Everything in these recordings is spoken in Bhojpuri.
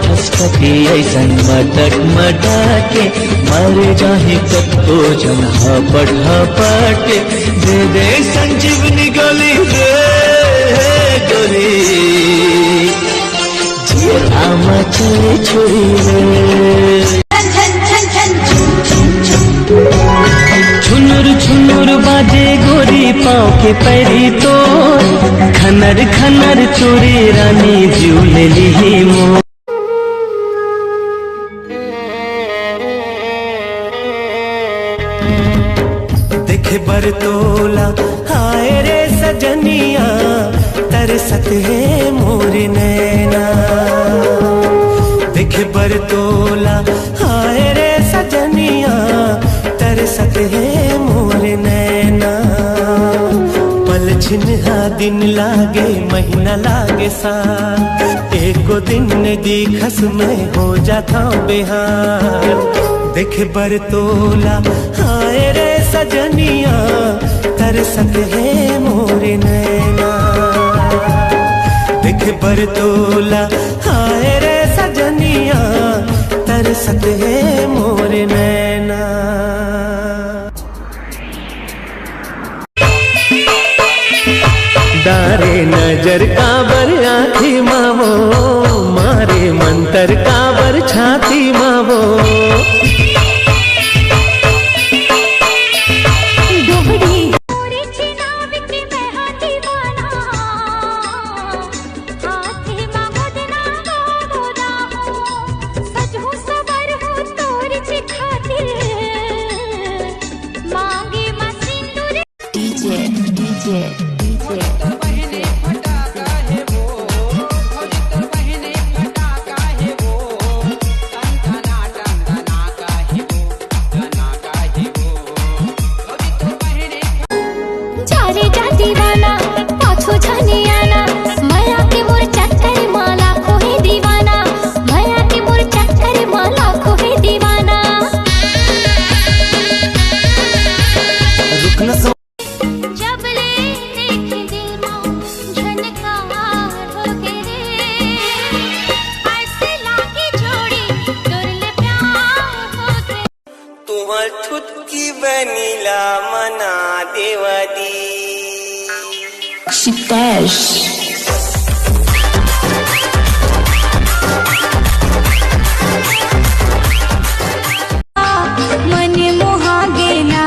ठसठकी ऐसन मटक मटके मर जाहे कत्तो जन हपट हपट दे दे संजीवनी गोली दे गोली जिया मचे छुरी रे झुनुर झुनुर बाजे गोरी पाँव के पैरी तो खनर खनर चोरी रानी झूल ली मो देखे बरतोला हाय रे सजनिया तरसत है मोर नैना देखे बरतोला हाय रे सजनिया तरसत है मोर नैना पल छिन्हा दिन लागे महीना लागे साल एको दिन दिखस में हो जाता बेहाल देखे बरतोला हाय रे सजनिया तरसत है मोर नैना देखे बरतोला हाय रे सजनिया तरसत है मोर नैना डारे नजर काबर आँखी मावो मारे मंतर काबर छाती मावो थुतकी बनीला मना देवदी Shitesh मने मोहा गेना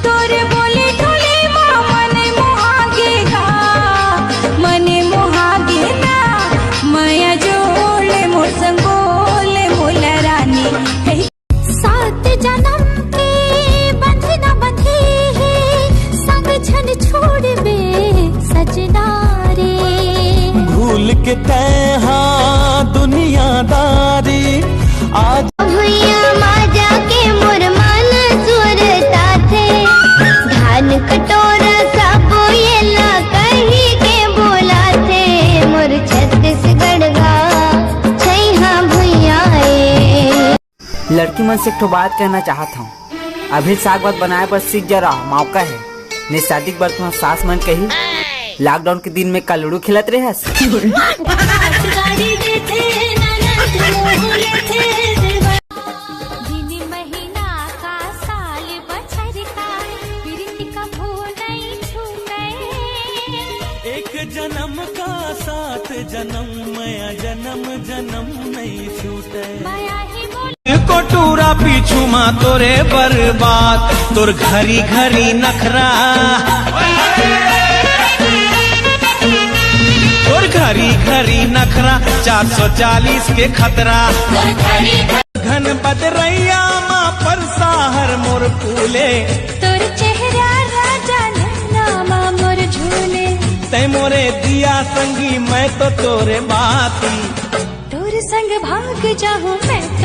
तोरे बोले ढोले माँ मने मोहा गेगा मने मोहा गेना माया जोड़े मोर संगोले मोला रानी सात जन्म भूल के तैहा दुनियादारी आज भैया माजा के मोर मन सुरता थे धान कटोरा सब ये ला कही के बोला थे मोर छत्तीसगढ़ गा छैहा भैया लड़की मन से एक ठो बात कहना चाहता हूँ अभी साग बात बनाए पर सीख जरा मौका है ने शादी के बाद सास मन कही लॉकडाउन के दिन में कलड़ू खिलत रहे एक जन्म का साथ जन्म माया जन्म जन्म नहीं छूटे कोटूरा पीछू माँ तोरे बर्बाद तोर घरी घरी नखरा तोर घरी घरी नखरा 440 के खतरा घन बदरैया माँ पर साहर मोर फूले तोर चेहरा राजा नामा मोर झूले तै मोरे दिया संगी मैं तो तोरे बाती तोर संग भाग जाऊं मैं तो